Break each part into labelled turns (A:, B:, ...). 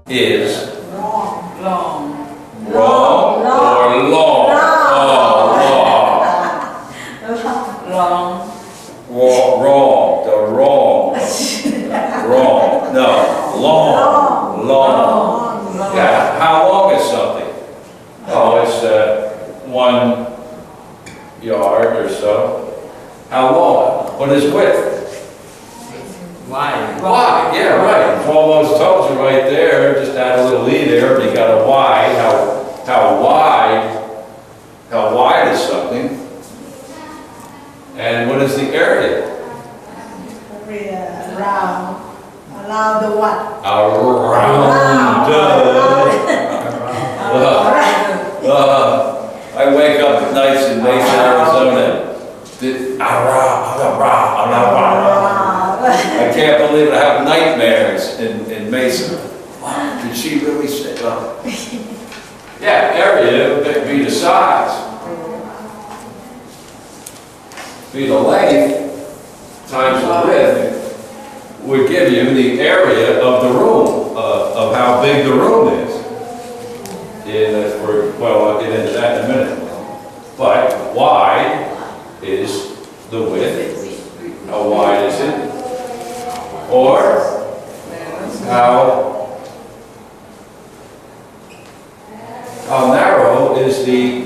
A: is
B: Long. Long.
A: wrong or long?
B: Long.
A: Wrong. The wrong. Wrong. No. Long. Long. Yeah. How long is something? Oh, it's 1 yard or so. How long? What is width?
C: Wide.
A: Wide. Yeah, right. All those toes are right there. Just add a little e there, and you got a wide. How wide? How wide is something? And what is the area?
D: Around. Around the what?
A: Around. I wake up at nights in Mesa, Arizona. I can't believe it. I have nightmares in Mesa. Wow, did she really say that? Yeah, area would be the size. Be the length times the width would give you the area of the room, of how big the room is. Well, I'll get into that in a minute. But wide is the width. How wide is it? Or how narrow is the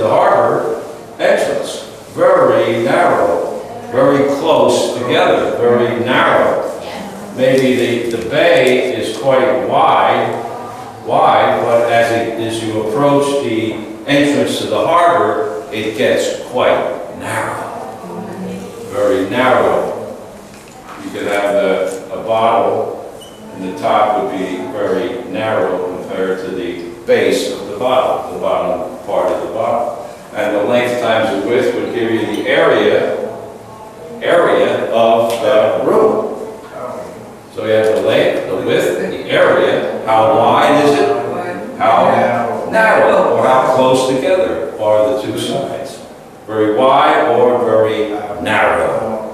A: harbor entrance? Very narrow, very close together, very narrow. Maybe the bay is quite wide, but as you approach the entrance to the harbor, it gets quite narrow, very narrow. You could have a bottle, and the top would be very narrow compared to the base of the bottom part of the bottle. And the length times the width would give you the area of the room. So you have the length, the width, the area. How wide is it? How narrow, or how close together are the two sides? Very wide or very narrow?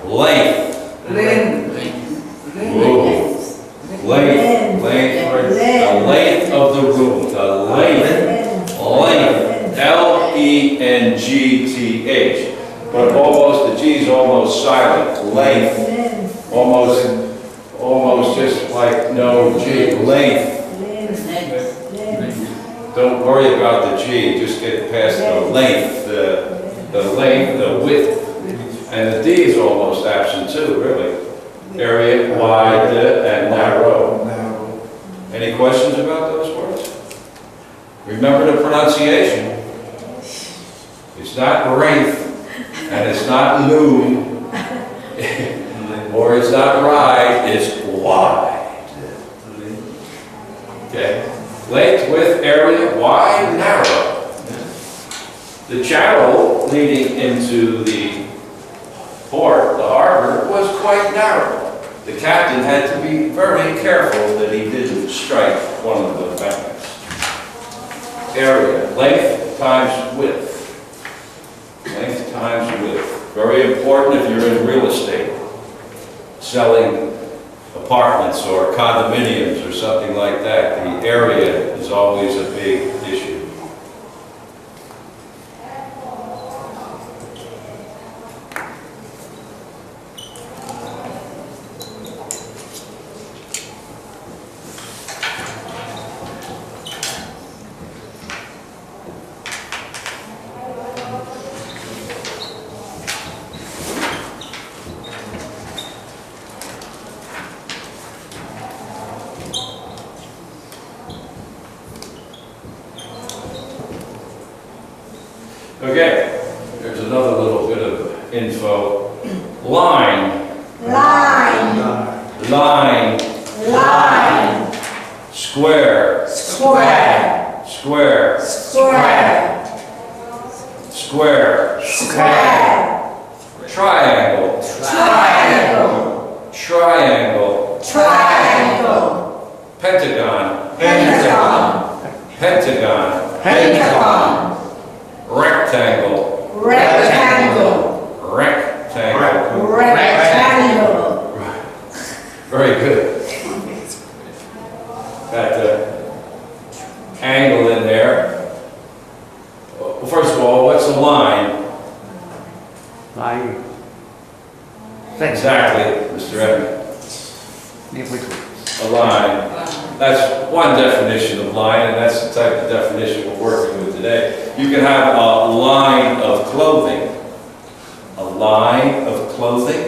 A: Length. Length. The length of the room. The length. L-E-N-G-T-H. But almost, the G is almost silent. Length. Almost just like no G. Length. Don't worry about the G. Just get past the length. The length, the width. And the D is almost absent too, really. Area, wide, and narrow. Any questions about those words? Remember the pronunciation. It's not length, and it's not noon, or it's not ride, it's wide. Okay? Length, width, area, wide, narrow. The channel leading into the port, the harbor, was quite narrow. The captain had to be very careful that he didn't strike one of the banks. Area, length times width. Length times width. Very important if you're in real estate, selling apartments or condominiums or something like that. The area is always a big issue. Okay, there's another little bit of info. Line.
D: Line.
A: Line.
D: Line.
A: Square.
D: Square.
A: Square.
D: Square.
A: Square.
D: Square.
A: Triangle.
D: Triangle.
A: Triangle.
D: Triangle.
A: Pentagon.
D: Pentagon.
A: Pentagon.
D: Pentagon.
A: Rectangle.
D: Rectangle.
A: Rectangle.
D: Rectangle.
A: Very good. got the angle in there. Well, first of all, what's a line?
C: Line.
A: Exactly, Mr. Evans.
C: นี่ไม่ถูก
A: A line. That's one definition of line, and that's the type of definition we're working with today. You can have a line of clothing. A line of clothing?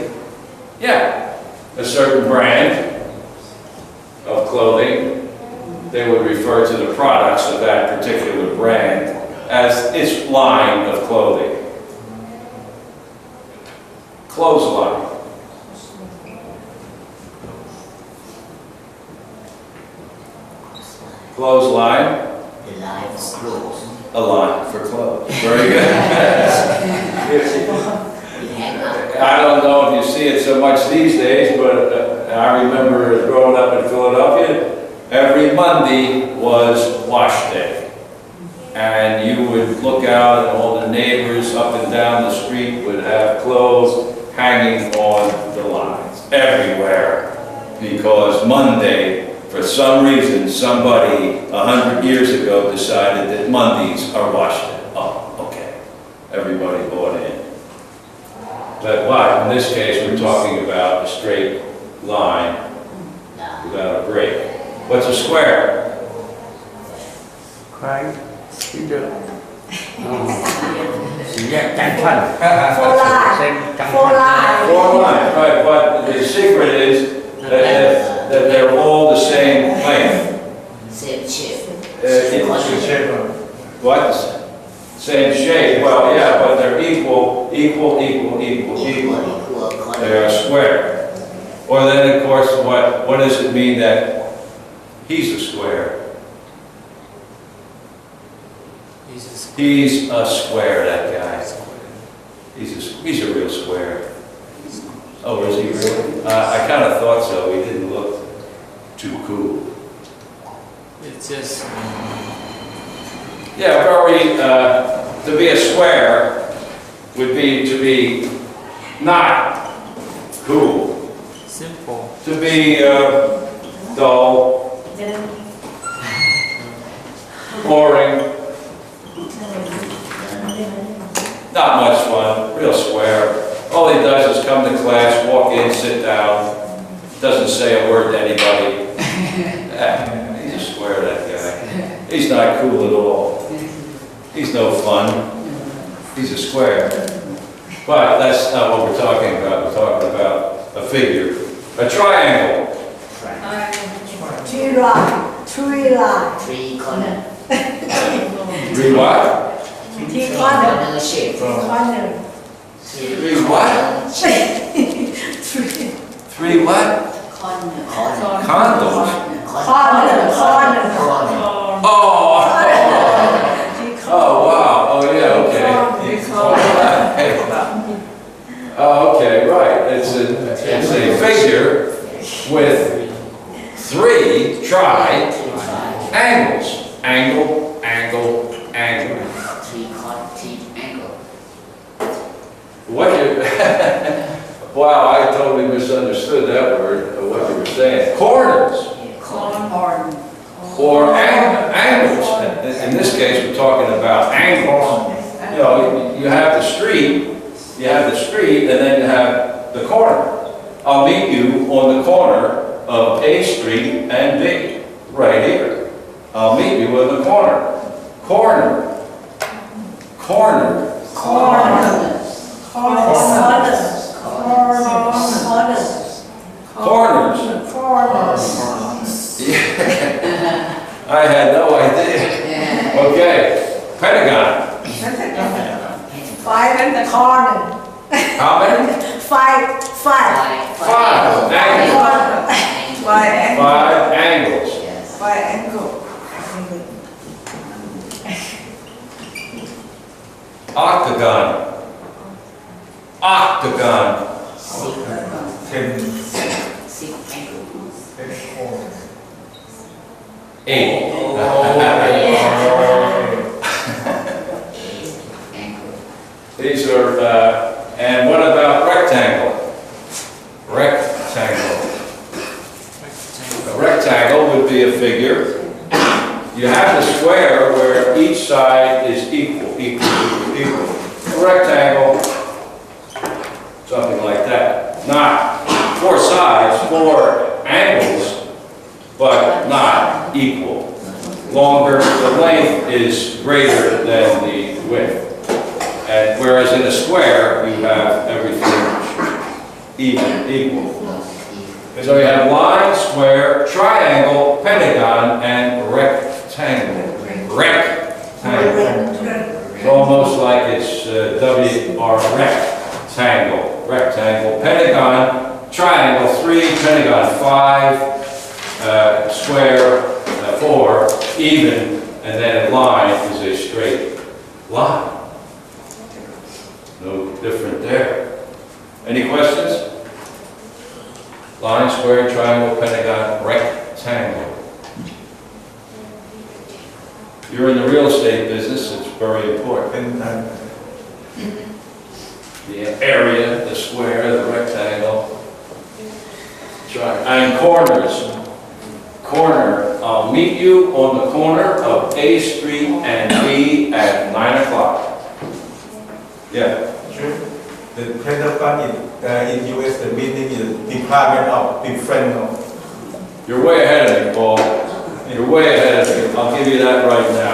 A: Yeah. A certain brand of clothing, they would refer to the products of that particular brand as its line of clothing. Clothesline. Clothesline.
E: The line for clothes.
A: A line for clothes. Very good.
E: You hang up.
A: I don't know if you see it so much these days, but I remember growing up in Philadelphia, every Monday was wash day. And you would look out and all the neighbors up and down the street would have clothes hanging on the lines everywhere. Because Monday, for some reason, somebody 100 years ago decided that Mondays are wash day. Oh, okay. Everybody bought in. But in this case, we're talking about a straight line without a break. What's a square?
C: คล้ายที่เดิมสี่แยกจังชัน
D: Four line.
C: เส้นจัง
D: Four
C: ชัน
D: line.
A: Four lines, right, but the secret is that they're all the same length.
E: Same shape.
A: What? Same shape, well, yeah, but they're equal.
E: Equal.
A: They are square. Or then, of course, what does it mean that he's a square? He's a square, that guy. He's a real square. Oh, is he really? I kind of thought so. He didn't look too cool.
F: It's just
A: Yeah, very, to be a square would be to be not cool.
F: simple.
A: To be dull, boring, not much fun, real square. All he does is come to class, walk in, sit down, doesn't say a word to anybody. He's a square, that guy. He's not cool at all. He's no fun. He's a square. But that's not what we're talking about. We're talking about a figure. A triangle.
D: Three line. Three line.
E: Three corner.
A: Three what?
D: Three corner.
E: Corner shape.
D: Corner.
A: Three what?
D: Three.
A: Three what?
E: Corner.
A: Condoms.
D: Corner. Corner.
A: Oh! Oh, wow. Oh, yeah, okay. Oh, okay, right. It's a figure with three triangles. Angle, angle, angle.
E: Three angle.
A: What you... Wow, I totally misunderstood that word, what you were saying. Corners.
E: Corner.
A: Or angles. In this case, we're talking about angles. You know, you have the street, and then you have the corner. I'll meet you on the corner of A Street and B, right here. I'll meet you on the corner. Corner. Corner.
D: Corner. Corner.
A: Corners.
D: Corners.
A: I had no idea. Okay. Pentagon.
D: Five in the corner.
A: How many?
D: Five.
A: Five angles.
D: Five angle.
A: Five angles.
E: Yes.
D: Five angle.
A: Octagon. Octagon.
E: Six angle.
A: Eight.
E: Angle.
A: These are, and what about rectangle? Rectangle. A rectangle would be a figure. You have the square where each side is equal. A rectangle, something like that. Not 4 sides, 4 angles, but not equal. Longer, the length is greater than the width. And whereas in a square, you have everything equal. So you have line, square, triangle, pentagon, and rectangle. Rectangle. It's almost like it's W-R, rectangle. Rectangle, pentagon, triangle, 3, pentagon, 5, square, 4, even, and then a line is a straight line. No different there. Any questions? Line, square, triangle, pentagon, rectangle. You're in the real estate business, it's very important. The area, the square, the rectangle, and corners. Corner, I'll meet you on the corner of A Street and B at 9 o'clock. Yeah.
G: The Pentagon in US, the meaning is Department of Defense.
A: You're way ahead of me, Paul. You're way ahead of me. I'll give you that right now.